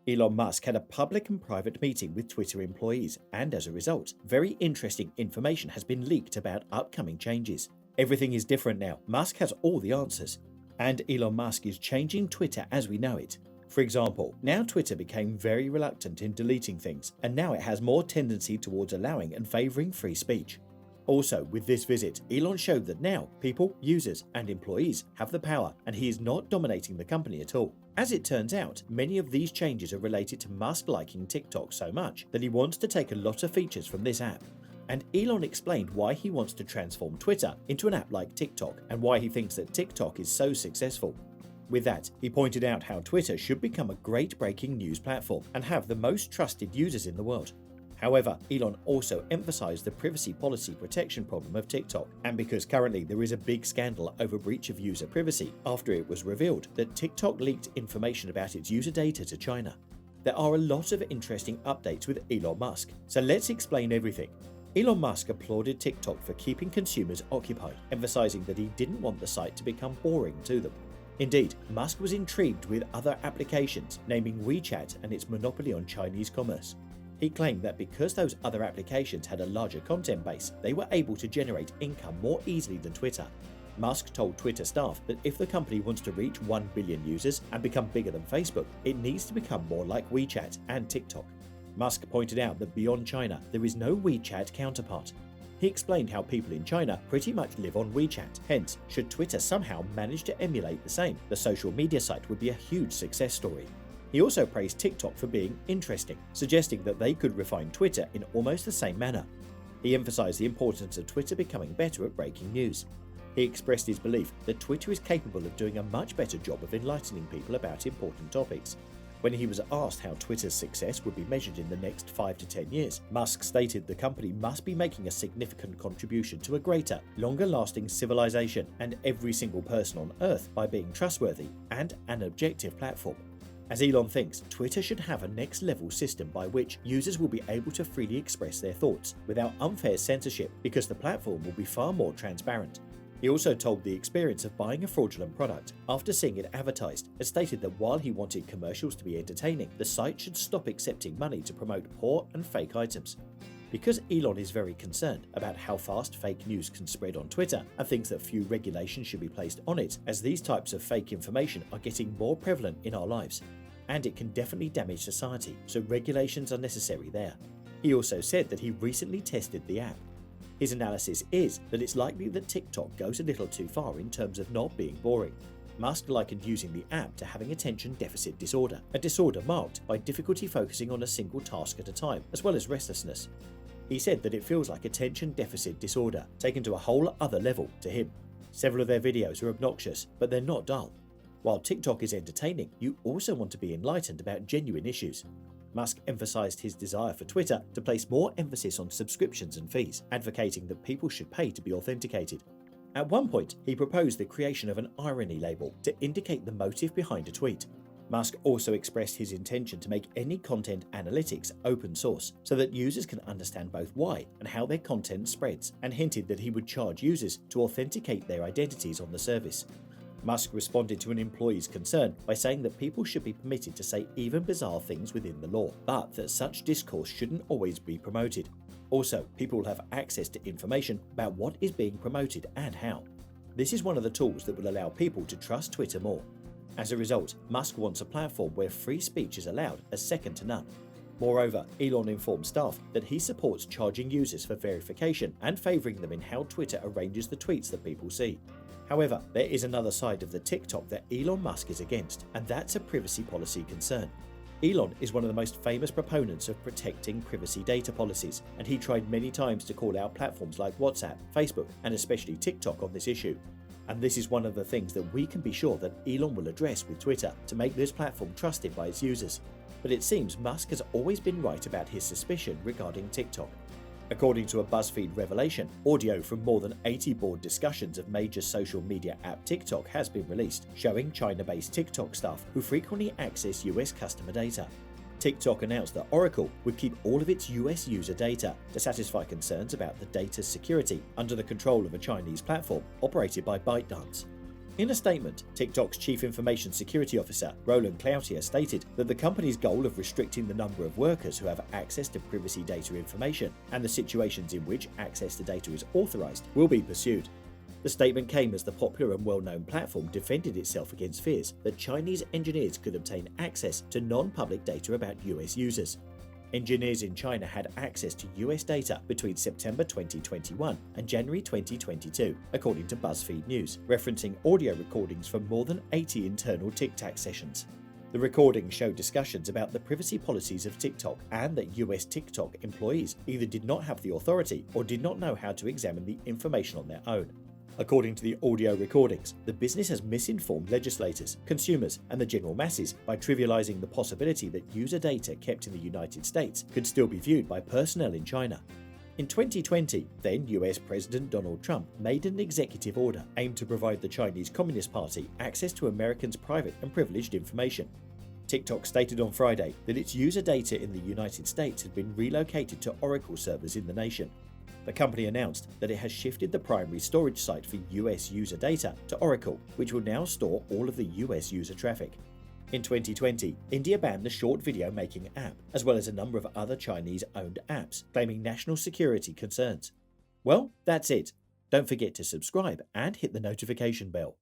Elon Musk had a public and private meeting with Twitter employees, and as a result, very interesting information has been leaked about upcoming changes. Everything is different now. Musk has all the answers. And Elon Musk is changing Twitter as we know it. For example, now Twitter became very reluctant in deleting things, and now it has more tendency towards allowing and favoring free speech. Also, with this visit, Elon showed that now people, users, and employees have the power, and he is not dominating the company at all. As it turns out, many of these changes are related to Musk liking TikTok so much that he wants to take a lot of features from this app. And Elon explained why he wants to transform Twitter into an app like TikTok and why he thinks that TikTok is so successful. With that, he pointed out how Twitter should become a great breaking news platform and have the most trusted users in the world. However, Elon also emphasized the privacy policy protection problem of TikTok, and because currently there is a big scandal over breach of user privacy after it was revealed that TikTok leaked information about its user data to China. There are a lot of interesting updates with Elon Musk, so let's explain everything. Elon Musk applauded TikTok for keeping consumers occupied, emphasizing that he didn't want the site to become boring to them. Indeed, Musk was intrigued with other applications, naming WeChat and its monopoly on Chinese commerce. He claimed that because those other applications had a larger content base, they were able to generate income more easily than Twitter. Musk told Twitter staff that if the company wants to reach 1 billion users and become bigger than Facebook, it needs to become more like WeChat and TikTok. Musk pointed out that beyond China, there is no WeChat counterpart. He explained how people in China pretty much live on WeChat. Hence, should Twitter somehow manage to emulate the same, the social media site would be a huge success story. He also praised TikTok for being interesting, suggesting that they could refine Twitter in almost the same manner. He emphasized the importance of Twitter becoming better at breaking news. He expressed his belief that Twitter is capable of doing a much better job of enlightening people about important topics. When he was asked how Twitter's success would be measured in the next 5 to 10 years, Musk stated the company must be making a significant contribution to a greater, longer-lasting civilization and every single person on Earth by being trustworthy and an objective platform. As Elon thinks, Twitter should have a next-level system by which users will be able to freely express their thoughts without unfair censorship because the platform will be far more transparent. He also told the experience of buying a fraudulent product after seeing it advertised and stated that while he wanted commercials to be entertaining, the site should stop accepting money to promote poor and fake items. Because Elon is very concerned about how fast fake news can spread on Twitter and thinks that few regulations should be placed on it, as these types of fake information are getting more prevalent in our lives, and it can definitely damage society, so regulations are necessary there. He also said that he recently tested the app. His analysis is that it's likely that TikTok goes a little too far in terms of not being boring. Musk likened using the app to having attention deficit disorder, a disorder marked by difficulty focusing on a single task at a time, as well as restlessness. He said that it feels like attention deficit disorder, taken to a whole other level to him. Several of their videos are obnoxious, but they're not dull. While TikTok is entertaining, you also want to be enlightened about genuine issues. Musk emphasized his desire for Twitter to place more emphasis on subscriptions and fees, advocating that people should pay to be authenticated. At one point, he proposed the creation of an irony label to indicate the motive behind a tweet. Musk also expressed his intention to make any content analytics open source so that users can understand both why and how their content spreads, and hinted that he would charge users to authenticate their identities on the service. Musk responded to an employee's concern by saying that people should be permitted to say even bizarre things within the law, but that such discourse shouldn't always be promoted. Also, people will have access to information about what is being promoted and how. This is one of the tools that will allow people to trust Twitter more. As a result, Musk wants a platform where free speech is allowed as second to none. Moreover, Elon informed staff that he supports charging users for verification and favoring them in how Twitter arranges the tweets that people see. However, there is another side of the TikTok that Elon Musk is against, and that's a privacy policy concern. Elon is one of the most famous proponents of protecting privacy data policies, and he tried many times to call out platforms like WhatsApp, Facebook, and especially TikTok on this issue. And this is one of the things that we can be sure that Elon will address with Twitter to make this platform trusted by its users. But it seems Musk has always been right about his suspicion regarding TikTok. According to a BuzzFeed revelation, audio from more than 80 board discussions of major social media app TikTok has been released, showing China-based TikTok staff who frequently access US customer data. TikTok announced that Oracle would keep all of its US user data to satisfy concerns about the data's security under the control of a Chinese platform operated by ByteDance. In a statement, TikTok's Chief Information Security Officer, Roland Cloutier, stated that the company's goal of restricting the number of workers who have access to privacy data information and the situations in which access to data is authorized will be pursued. The statement came as the popular and well-known platform defended itself against fears that Chinese engineers could obtain access to non-public data about US users. Engineers in China had access to US data between September 2021 and January 2022, according to BuzzFeed News, referencing audio recordings from more than 80 internal TikTok sessions. The recordings showed discussions about the privacy policies of TikTok and that US TikTok employees either did not have the authority or did not know how to examine the information on their own. According to the audio recordings, the business has misinformed legislators, consumers, and the general masses by trivializing the possibility that user data kept in the United States could still be viewed by personnel in China. In 2020, then US President Donald Trump made an executive order aimed to provide the Chinese Communist Party access to Americans' private and privileged information. TikTok stated on Friday that its user data in the United States had been relocated to Oracle servers in the nation. The company announced that it has shifted the primary storage site for US user data to Oracle, which will now store all of the US user traffic. In 2020, India banned the short video making app, as well as a number of other Chinese-owned apps, claiming national security concerns. Well, that's it. Don't forget to subscribe and hit the notification bell.